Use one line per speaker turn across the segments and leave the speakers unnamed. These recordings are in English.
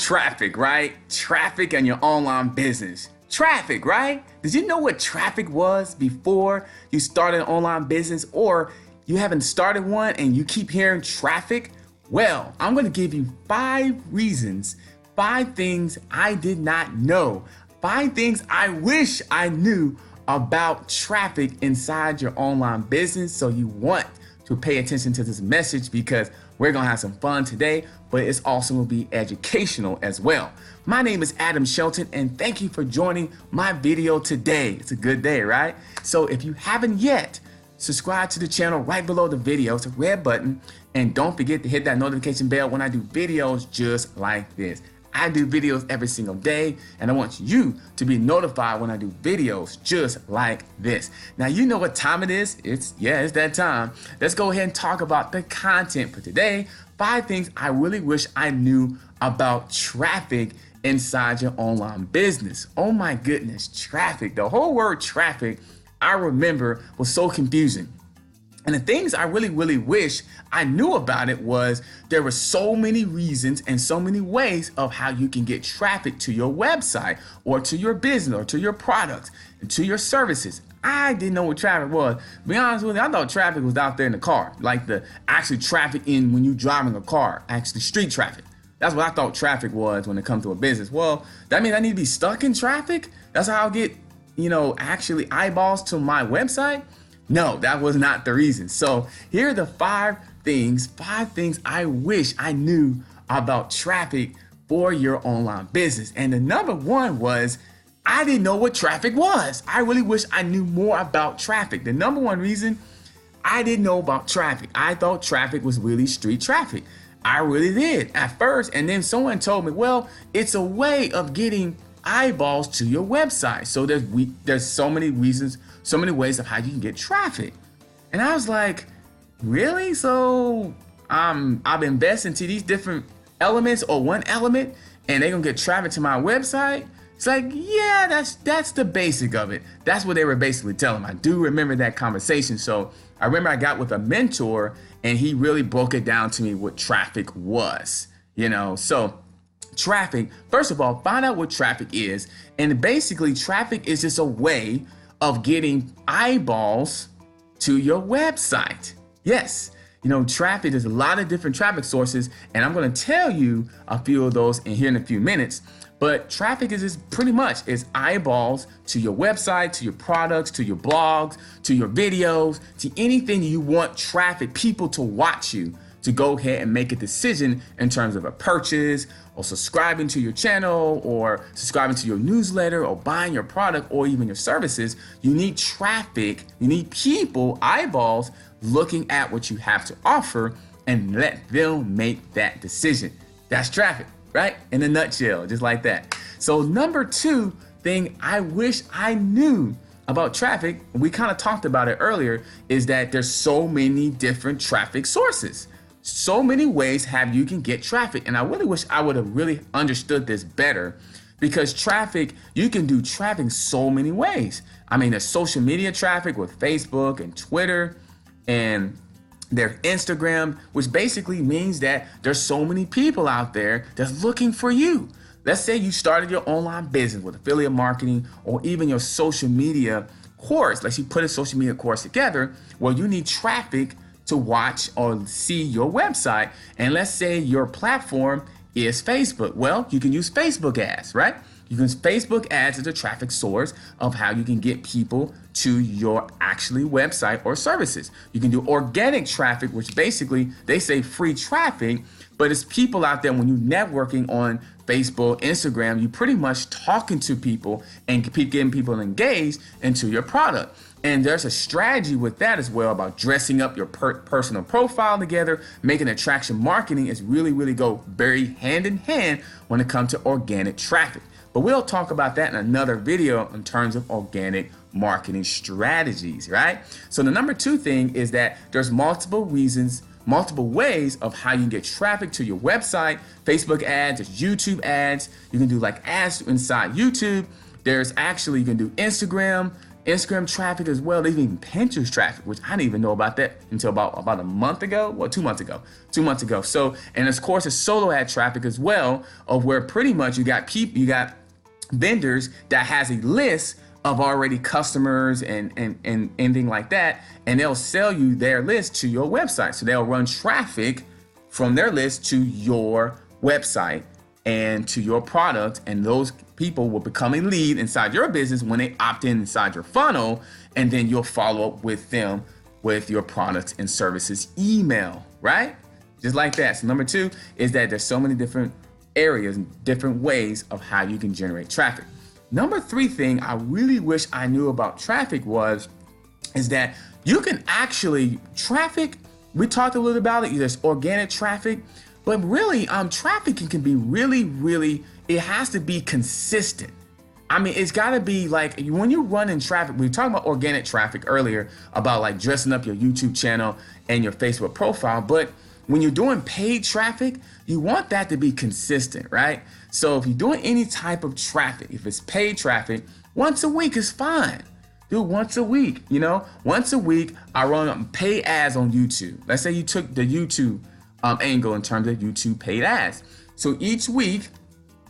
traffic, right? Traffic in your online business. Traffic, right? Did you know what traffic was before you started an online business, or you haven't started one and you keep hearing traffic? Well, I'm going to give you 5 reasons, 5 things I did not know, 5 things I wish I knew about traffic inside your online business. So you want to pay attention to this message because we're going to have some fun today, but it's also going to be educational as well. My name is Adam Shelton, and thank you for joining my video today. It's a good day, right? So if you haven't yet, subscribe to the channel right below the video. It's a red button, and don't forget to hit that notification bell when I do videos just like this. I do videos every single day, and I want you to be notified when I do videos just like this. Now, you know what time it is. It's that time. Let's go ahead and talk about the content for today. 5 things I really wish I knew about traffic inside your online business. Oh my goodness, traffic. The whole word traffic, I remember, was so confusing. And the things I really wish I knew about it was there were so many reasons and so many ways of how you can get traffic to your website or to your business or to your products and to your services. I didn't know what traffic was. To be honest with you, I thought traffic was out there in the car, like the actually traffic in when you're driving a car, actually street traffic. That's what I thought traffic was when it comes to a business. Well, that means I need to be stuck in traffic? That's how I'll get, actually eyeballs to my website? No, that was not the reason. So here are the 5 things I wish I knew about traffic for your online business. And the number 1 was I didn't know what traffic was. I really wish I knew more about traffic. The number 1 reason I didn't know about traffic. I thought traffic was really street traffic. I really did at first. And then someone told me, well, it's a way of getting eyeballs to your website. So there's so many reasons, so many ways of how you can get traffic. And I was like, really? So I've invested into these different elements or one element and they're gonna get traffic to my website? It's like, yeah, that's the basic of it. That's what they were basically telling me. I do remember that conversation. So I remember I got with a mentor and he really broke it down to me what traffic was, So traffic, first of all, find out what traffic is. And basically traffic is just a way of getting eyeballs to your website. Yes, traffic, there's a lot of different traffic sources, and I'm going to tell you a few of those in a few minutes. But traffic is just pretty much eyeballs to your website, to your products, to your blogs, to your videos, to anything you want traffic, people to watch you, to go ahead and make a decision in terms of a purchase or subscribing to your channel or subscribing to your newsletter or buying your product or even your services. You need traffic, you need people, eyeballs, looking at what you have to offer and let them make that decision. That's traffic, right? In a nutshell, just like that. So number 2 thing I wish I knew about traffic, we kind of talked about it earlier, is that there's so many different traffic sources. So many ways you can get traffic. And I really wish I would have really understood this better, because traffic, you can do traffic so many ways. I mean, there's social media traffic with Facebook and Twitter, and there's Instagram, which basically means that there's so many people out there that's looking for you. Let's say you started your online business with affiliate marketing or even your social media course. Let's say you put a social media course together. Well, you need traffic to watch or see your website. And let's say your platform is Facebook. Well, you can use Facebook ads, right? You can use Facebook ads as a traffic source of how you can get people to your actually website or services. You can do organic traffic, which basically they say free traffic, but it's people out there when you're networking on Facebook, Instagram, you pretty much talking to people and getting people engaged into your product. And there's a strategy with that as well about dressing up your personal profile together. Making attraction marketing is really go very hand in hand when it comes to organic traffic. But we'll talk about that in another video in terms of organic marketing strategies, right? So the number 2 thing is that there's multiple ways of how you can get traffic to your website. Facebook ads, there's YouTube ads. You can do like ads inside YouTube. There's actually, you can do Instagram Instagram traffic as well. There's even Pinterest traffic, which I didn't even know about that until about a month ago. Well, 2 months ago. 2 months ago. So, and of course, it's solo ad traffic as well, of where pretty much you got vendors that has a list of already customers and anything like that, and they'll sell you their list to your website. So they'll run traffic from their list to your website and to your product, and those people will become a lead inside your business when they opt in inside your funnel, and then you'll follow up with them with your products and services email, right? Just like that. So number 2 is that there's so many different areas and different ways of how you can generate traffic. Number 3 thing I really wish I knew about traffic is that you can actually traffic. We talked a little about it. There's organic traffic, but really, traffic can be really. It has to be consistent. I mean, it's got to be like when you're running traffic. We were talking about organic traffic earlier, about like dressing up your YouTube channel and your Facebook profile, but when you're doing paid traffic, you want that to be consistent, right? So if you're doing any type of traffic, if it's paid traffic, once a week is fine. Do it once a week, Once a week, I run paid ads on YouTube. Let's say you took the YouTube angle in terms of YouTube paid ads. So each week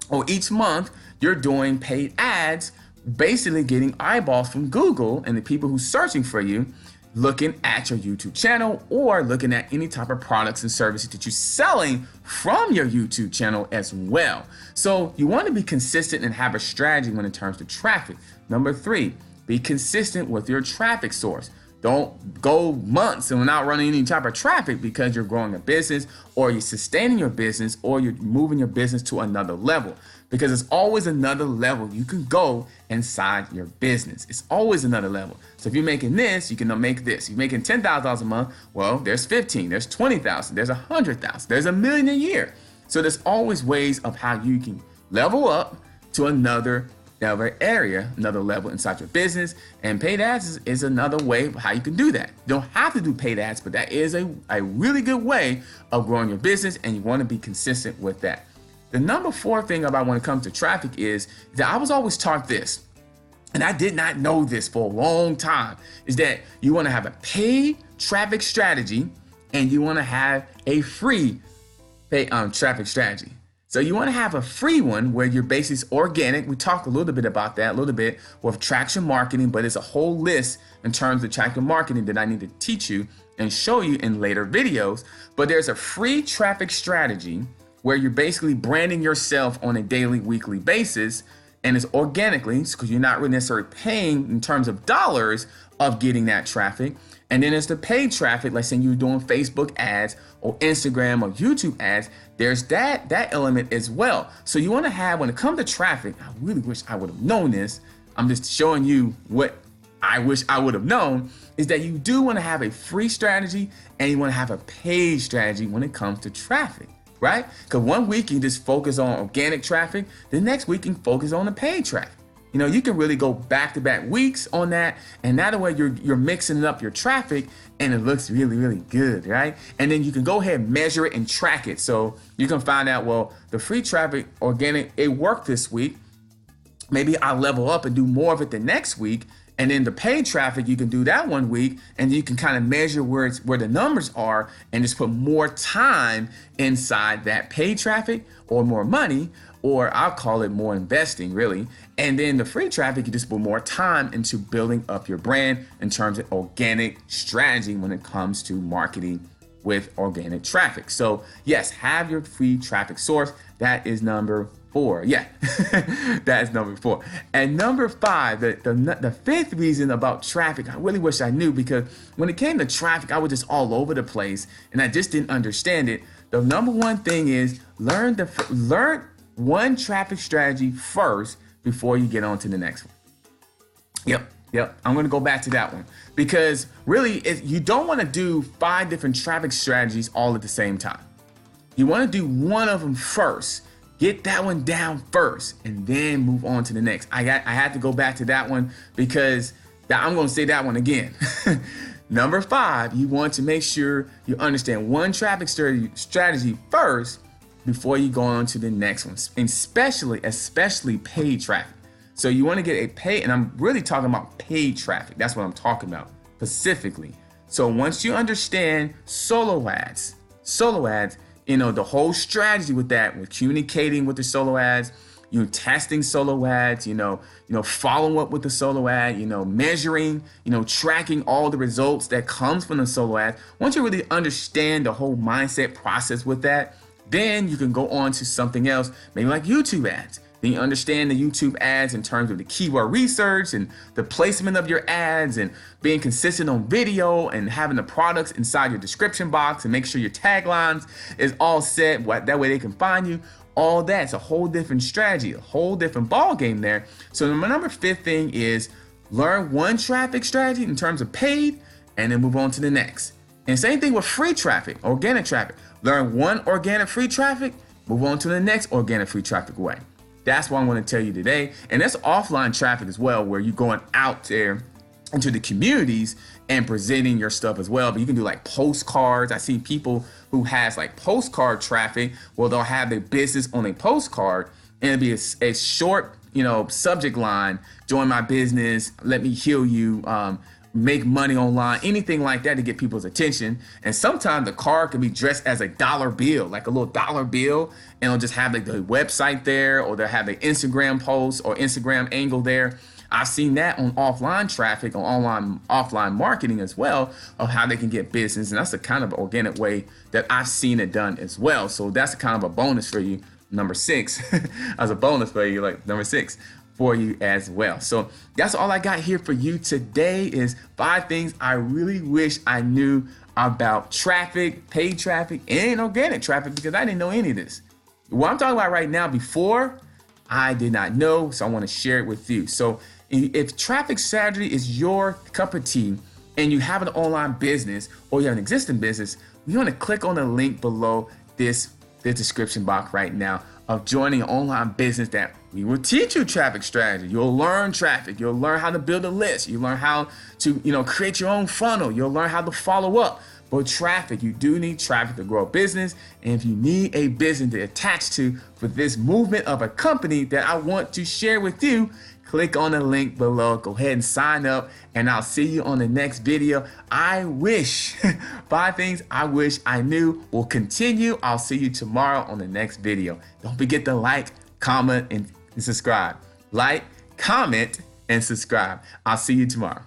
or each month, you're doing paid ads, basically getting eyeballs from Google and the people who's searching for you, looking at your YouTube channel or looking at any type of products and services that you're selling from your YouTube channel as well. So you want to be consistent and have a strategy when it comes to traffic. Number 3, be consistent with your traffic source. Don't go months and not running any type of traffic because you're growing a business or you're sustaining your business or you're moving your business to another level, because it's always another level you can go inside your business. It's always another level. So if you're making this, you can make this. If you're making $10,000 a month, well, there's 15, there's 20,000, there's 100,000, there's $1 million a year. So there's always ways of how you can level up to another area, another level inside your business, and paid ads is another way of how you can do that. You don't have to do paid ads, but that is a really good way of growing your business, and you want to be consistent with that. The number 4 thing about when it comes to traffic is that I was always taught this, and I did not know this for a long time, is that you want to have a paid traffic strategy and you want to have a free paid traffic strategy. So you want to have a free one where your base is organic. We talked a little bit about that, a little bit with traction marketing, but it's a whole list in terms of traction marketing that I need to teach you and show you in later videos. But there's a free traffic strategy where you're basically branding yourself on a daily, weekly basis, and it's organically, because you're not really necessarily paying in terms of dollars of getting that traffic. And then there's the paid traffic, like saying you're doing Facebook ads or Instagram or YouTube ads. There's that element as well. So you want to have, when it comes to traffic, I really wish I would have known this. I'm just showing you what I wish I would have known, is that you do want to have a free strategy and you want to have a paid strategy when it comes to traffic, right? Because one week you just focus on organic traffic, the next week you can focus on the paid traffic. You can really go back-to-back weeks on that, and that way you're mixing up your traffic and it looks really, really good, right? And then you can go ahead and measure it and track it. So you can find out, well, the free traffic, organic, it worked this week. Maybe I'll level up and do more of it the next week. And then the paid traffic, you can do that one week, and you can kind of measure where the numbers are and just put more time inside that paid traffic or more money, or I'll call it more investing, really. And then the free traffic, you just put more time into building up your brand in terms of organic strategy when it comes to marketing with organic traffic. So yes, have your free traffic source. That is number 4. Yeah, that is number 4. And number 5, the 5th reason about traffic, I really wish I knew, because when it came to traffic, I was just all over the place and I just didn't understand it. The number 1 thing is learn one traffic strategy first before you get on to the next one. Yep. I'm going to go back to that one, because really you don't want to do 5 different traffic strategies all at the same time. You want to do one of them first. Get that one down first and then move on to the next. I had to go back to that one because I'm going to say that one again. Number 5, you want to make sure you understand one traffic strategy first before you go on to the next one, and especially paid traffic. So you want to get a paid, and I'm really talking about paid traffic. That's what I'm talking about specifically. So once you understand solo ads, the whole strategy with that, with communicating with the solo ads, testing solo ads, follow up with the solo ad, measuring, tracking all the results that comes from the solo ad. Once you really understand the whole mindset process with that, then you can go on to something else, maybe like YouTube ads. Then you understand the YouTube ads in terms of the keyword research and the placement of your ads and being consistent on video and having the products inside your description box and make sure your taglines is all set. That way they can find you. All that's a whole different strategy, a whole different ball game there. So my number 5th thing is learn one traffic strategy in terms of paid and then move on to the next. And same thing with free traffic, organic traffic. Learn one organic free traffic, move on to the next organic free traffic way. That's what I want to tell you today. And that's offline traffic as well, where you're going out there into the communities and presenting your stuff as well. But you can do like postcards. I see people who has like postcard traffic. Well, they'll have their business on a postcard and it'll be a short, subject line. Join my business. Let me heal you. Make money online, anything like that to get people's attention. And sometimes the card can be dressed as a dollar bill, like a little dollar bill, and it'll just have like the website there, or they'll have the Instagram post or Instagram angle there. I've seen that on offline traffic, on offline marketing as well, of how they can get business. And that's the kind of organic way that I've seen it done as well. So that's kind of a bonus for you, number 6. As a bonus for you, like number 6. For you as well. So that's all I got here for you today is 5 things I really wish I knew about traffic, paid traffic, and organic traffic, because I didn't know any of this. What I'm talking about right now, before, I did not know, so I want to share it with you. So if traffic strategy is your cup of tea and you have an online business or you have an existing business, you want to click on the link below this description box right now of joining an online business that we will teach you traffic strategy. You'll learn traffic. You'll learn how to build a list. You learn how to, create your own funnel. You'll learn how to follow up. But traffic, you do need traffic to grow a business. And if you need a business to attach to for this movement of a company that I want to share with you, click on the link below. Go ahead and sign up, and I'll see you on the next video. I wish 5 things I wish I knew will continue. I'll see you tomorrow on the next video. Don't forget to like, comment, and subscribe. Like, comment, and subscribe. I'll see you tomorrow.